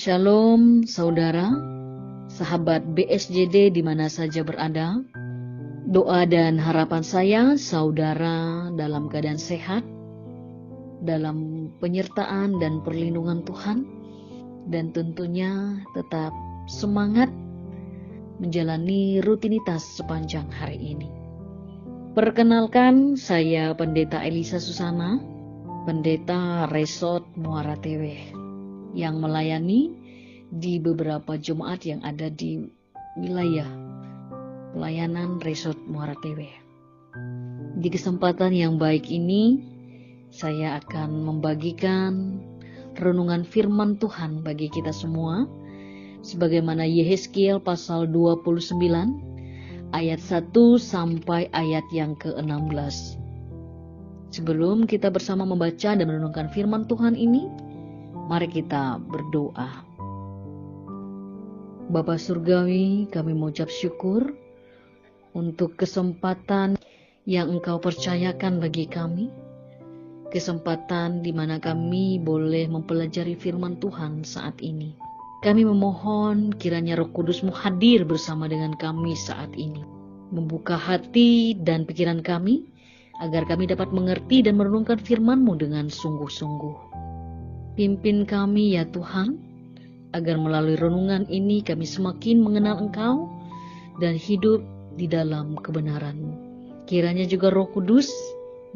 Shalom saudara, sahabat BSJD di mana saja berada. Doa dan harapan saya saudara dalam keadaan sehat, dalam penyertaan dan perlindungan Tuhan, dan tentunya tetap semangat menjalani rutinitas sepanjang hari ini. Perkenalkan, saya Pendeta Elisa Susana, Pendeta Resort Muara Tewe, yang melayani di beberapa jemaat yang ada di wilayah pelayanan Resort Muara Tewe. Di kesempatan yang baik ini, saya akan membagikan renungan firman Tuhan bagi kita semua, sebagaimana Yehezkiel pasal 29, ayat 1 sampai ayat yang ke-16. Sebelum kita bersama membaca dan merenungkan firman Tuhan ini, mari kita berdoa. Bapa Surgawi, kami mengucap syukur untuk kesempatan yang Engkau percayakan bagi kami. Kesempatan di mana kami boleh mempelajari firman Tuhan saat ini. Kami memohon kiranya Roh Kudus-Mu hadir bersama dengan kami saat ini. Membuka hati dan pikiran kami, agar kami dapat mengerti dan merenungkan firman-Mu dengan sungguh-sungguh. Pimpin kami ya Tuhan, agar melalui renungan ini kami semakin mengenal Engkau dan hidup di dalam kebenaran-Mu. Kiranya juga Roh Kudus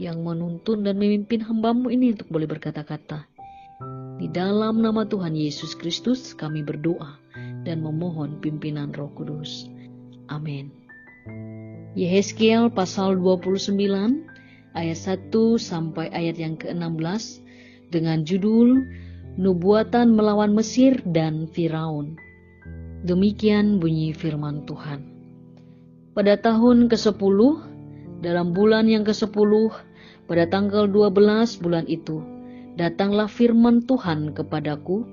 yang menuntun dan memimpin hamba-Mu ini untuk boleh berkata-kata. Di dalam nama Tuhan Yesus Kristus kami berdoa dan memohon pimpinan Roh Kudus. Amin. Yehezkiel pasal 29 ayat 1 sampai ayat yang ke-16 dengan judul Nubuatan melawan Mesir dan Firaun. Demikian bunyi firman Tuhan. Pada tahun ke-10, dalam bulan yang ke-10, pada tanggal 12 bulan itu, datanglah firman Tuhan kepadaku.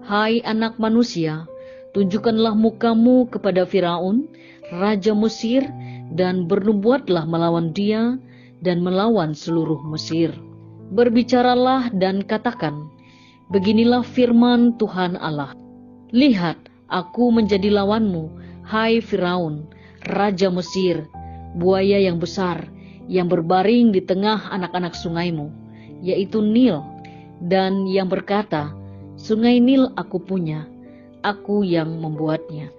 Hai anak manusia, tunjukkanlah mukamu kepada Firaun, Raja Mesir, dan bernubuatlah melawan dia dan melawan seluruh Mesir. Berbicaralah dan katakan, beginilah firman Tuhan Allah. Lihat, aku menjadi lawanmu, hai Firaun, Raja Mesir, buaya yang besar, yang berbaring di tengah anak-anak sungaimu, yaitu Nil, dan yang berkata, sungai Nil aku punya, aku yang membuatnya.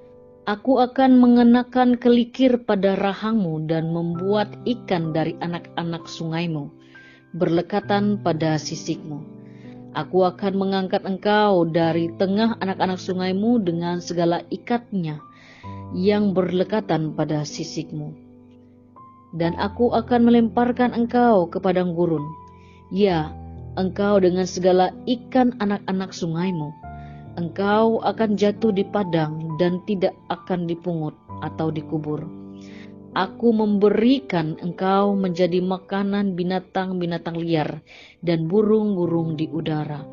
Aku akan mengenakan kelikir pada rahangmu dan membuat ikan dari anak-anak sungaimu, berlekatan pada sisikmu. Aku akan mengangkat engkau dari tengah anak-anak sungaimu dengan segala ikatnya yang berlekatan pada sisikmu. Dan aku akan melemparkan engkau ke padang gurun. Ya, engkau dengan segala ikan anak-anak sungaimu. Engkau akan jatuh di padang dan tidak akan dipungut atau dikubur. Aku memberikan engkau menjadi makanan binatang-binatang liar dan burung-burung di udara.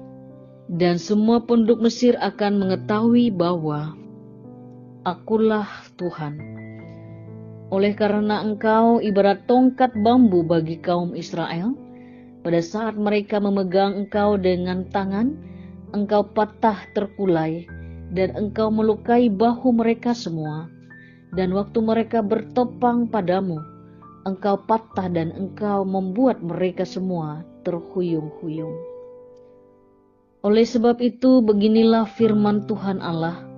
Dan semua penduduk Mesir akan mengetahui bahwa Akulah Tuhan. Oleh karena engkau ibarat tongkat bambu bagi kaum Israel, pada saat mereka memegang engkau dengan tangan, engkau patah terkulai dan engkau melukai bahu mereka semua. Dan waktu mereka bertopang padamu, engkau patah dan engkau membuat mereka semua terhuyung-huyung. Oleh sebab itu, beginilah firman Tuhan Allah.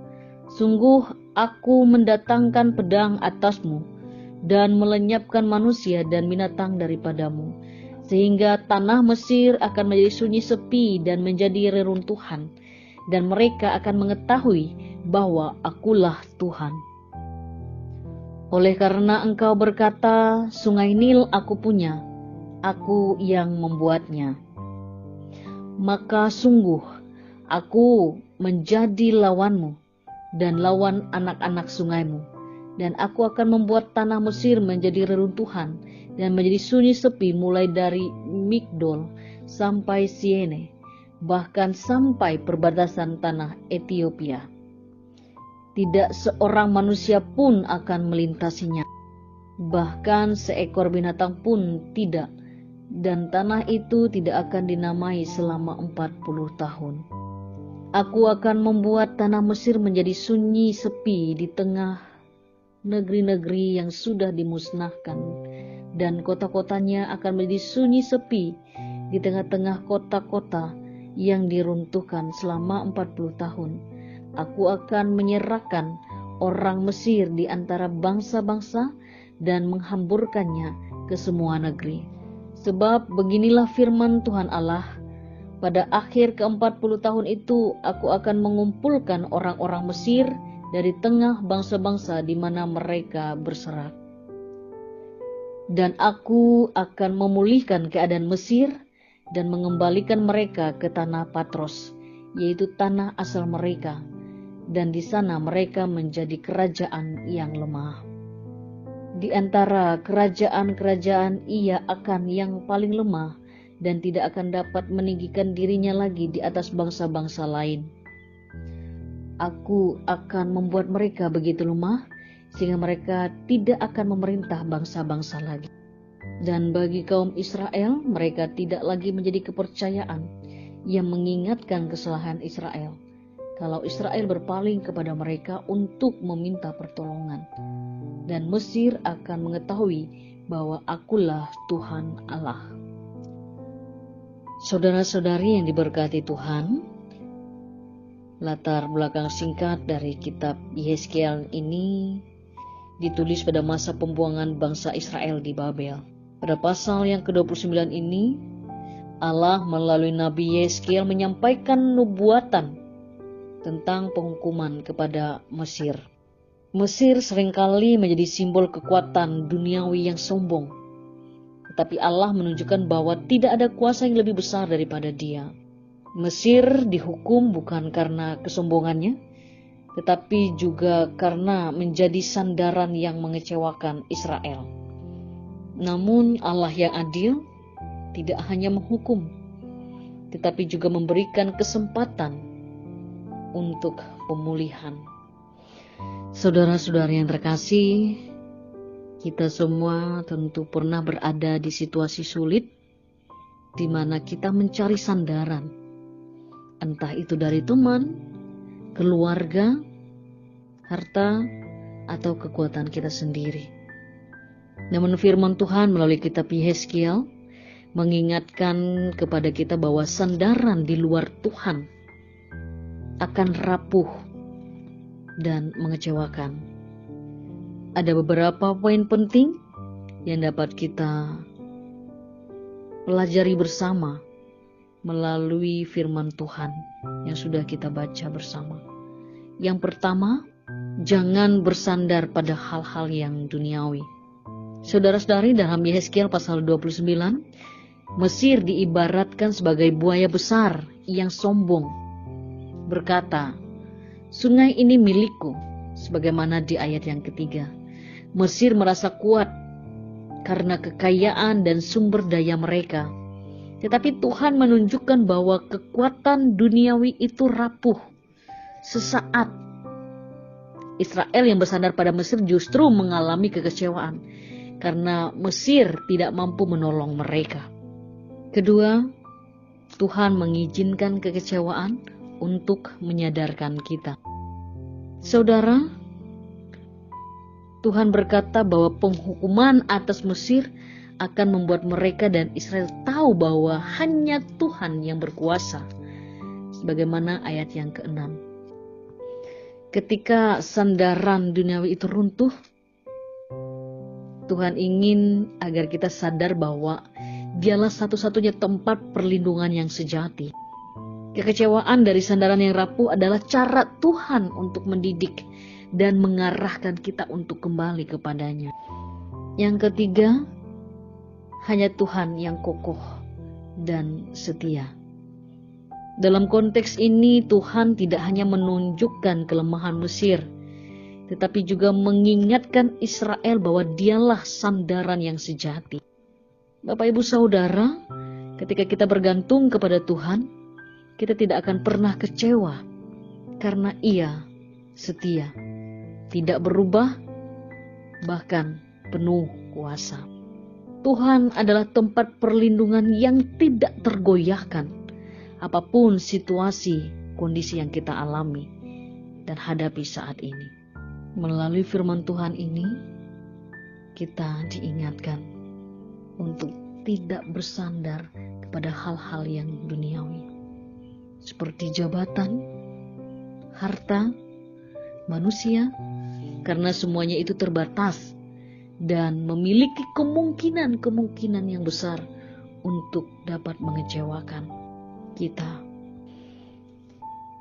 Sungguh aku mendatangkan pedang atasmu dan melenyapkan manusia dan binatang daripadamu, sehingga tanah Mesir akan menjadi sunyi sepi dan menjadi reruntuhan, dan mereka akan mengetahui bahwa Akulah Tuhan. Oleh karena engkau berkata, sungai Nil aku punya, aku yang membuatnya. Maka sungguh aku menjadi lawanmu dan lawan anak-anak sungaimu, dan aku akan membuat tanah Mesir menjadi reruntuhan dan menjadi sunyi sepi mulai dari Migdol sampai Siene, bahkan sampai perbatasan tanah Ethiopia. Tidak seorang manusia pun akan melintasinya, bahkan seekor binatang pun tidak, dan tanah itu tidak akan dinamai selama 40 tahun. Aku akan membuat tanah Mesir menjadi sunyi sepi di tengah negeri-negeri yang sudah dimusnahkan, dan kota-kotanya akan menjadi sunyi sepi di tengah-tengah kota-kota yang diruntuhkan selama 40 tahun. Aku akan menyerahkan orang Mesir di antara bangsa-bangsa dan menghamburkannya ke semua negeri. Sebab beginilah firman Tuhan Allah, pada akhir ke-40 tahun itu aku akan mengumpulkan orang-orang Mesir dari tengah bangsa-bangsa di mana mereka berserak. Dan aku akan memulihkan keadaan Mesir dan mengembalikan mereka ke tanah Patros, yaitu tanah asal mereka, dan di sana mereka menjadi kerajaan yang lemah. Di antara kerajaan-kerajaan ia akan yang paling lemah dan tidak akan dapat meninggikan dirinya lagi di atas bangsa-bangsa lain. Aku akan membuat mereka begitu lemah sehingga mereka tidak akan memerintah bangsa-bangsa lagi. Dan bagi kaum Israel, mereka tidak lagi menjadi kepercayaan yang mengingatkan kesalahan Israel, kalau Israel berpaling kepada mereka untuk meminta pertolongan. Dan Mesir akan mengetahui bahwa akulah Tuhan Allah. Saudara-saudari yang diberkati Tuhan, latar belakang singkat dari kitab Yehezkiel ini ditulis pada masa pembuangan bangsa Israel di Babel. Pada pasal yang ke-29 ini, Allah melalui Nabi Yehezkiel menyampaikan nubuatan tentang penghukuman kepada Mesir. Mesir seringkali menjadi simbol kekuatan duniawi yang sombong, tetapi Allah menunjukkan bahwa tidak ada kuasa yang lebih besar daripada Dia. Mesir dihukum bukan karena kesombongannya, tetapi juga karena menjadi sandaran yang mengecewakan Israel. Namun Allah yang adil tidak hanya menghukum, tetapi juga memberikan kesempatan untuk pemulihan. Saudara-saudara yang terkasih, kita semua tentu pernah berada di situasi sulit di mana kita mencari sandaran, entah itu dari teman, keluarga, harta, atau kekuatan kita sendiri. Namun firman Tuhan melalui kitab Yehezkiel mengingatkan kepada kita bahwa sandaran di luar Tuhan akan rapuh dan mengecewakan. Ada beberapa poin penting yang dapat kita pelajari bersama melalui firman Tuhan yang sudah kita baca bersama. Yang pertama, jangan bersandar pada hal-hal yang duniawi. Saudara-saudari, dalam Yehezkiel pasal 29, Mesir diibaratkan sebagai buaya besar yang sombong, berkata, "Sungai ini milikku," sebagaimana di ayat yang ketiga. Mesir merasa kuat karena kekayaan dan sumber daya mereka. Tetapi Tuhan menunjukkan bahwa kekuatan duniawi itu rapuh sesaat. Israel yang bersandar pada Mesir justru mengalami kekecewaan karena Mesir tidak mampu menolong mereka. Kedua, Tuhan mengizinkan kekecewaan untuk menyadarkan kita. Saudara, Tuhan berkata bahwa penghukuman atas Mesir akan membuat mereka dan Israel tahu bahwa hanya Tuhan yang berkuasa. Sebagaimana ayat yang ke-6. Ketika sandaran duniawi itu runtuh, Tuhan ingin agar kita sadar bahwa Dialah satu-satunya tempat perlindungan yang sejati. Kekecewaan dari sandaran yang rapuh adalah cara Tuhan untuk mendidik dan mengarahkan kita untuk kembali kepadanya. Yang ketiga, hanya Tuhan yang kokoh dan setia. Dalam konteks ini, Tuhan tidak hanya menunjukkan kelemahan Mesir, tetapi juga mengingatkan Israel bahwa Dialah sandaran yang sejati. Bapak Ibu Saudara, ketika kita bergantung kepada Tuhan, kita tidak akan pernah kecewa karena Ia setia, tidak berubah, bahkan penuh kuasa. Tuhan adalah tempat perlindungan yang tidak tergoyahkan, apapun situasi kondisi yang kita alami dan hadapi saat ini. Melalui firman Tuhan ini, kita diingatkan untuk tidak bersandar kepada hal-hal yang duniawi, seperti jabatan, harta, manusia, karena semuanya itu terbatas dan memiliki kemungkinan yang besar untuk dapat mengecewakan kita.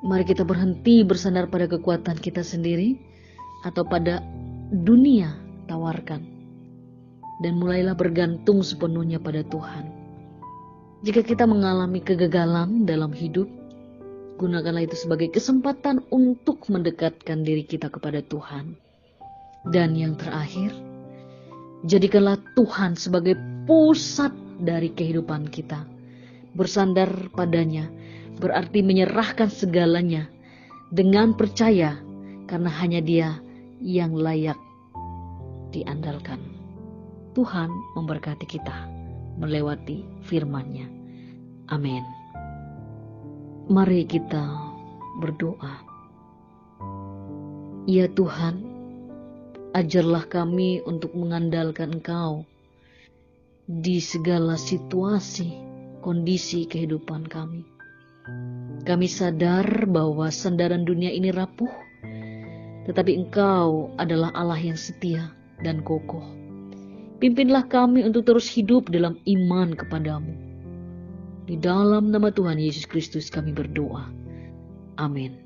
Mari kita berhenti bersandar pada kekuatan kita sendiri atau pada dunia tawarkan, dan mulailah bergantung sepenuhnya pada Tuhan. Jika kita mengalami kegagalan dalam hidup, gunakanlah itu sebagai kesempatan untuk mendekatkan diri kita kepada Tuhan. Dan yang terakhir, jadikanlah Tuhan sebagai pusat dari kehidupan kita. Bersandar padanya berarti menyerahkan segalanya dengan percaya, karena hanya Dia yang layak diandalkan. Tuhan memberkati kita melewati firman-Nya. Amin. Mari kita berdoa. Ya Tuhan, ajarlah kami untuk mengandalkan Engkau di segala situasi, kondisi kehidupan kami. Kami sadar bahwa sandaran dunia ini rapuh, tetapi Engkau adalah Allah yang setia dan kokoh. Pimpinlah kami untuk terus hidup dalam iman kepadamu. Di dalam nama Tuhan Yesus Kristus kami berdoa. Amin.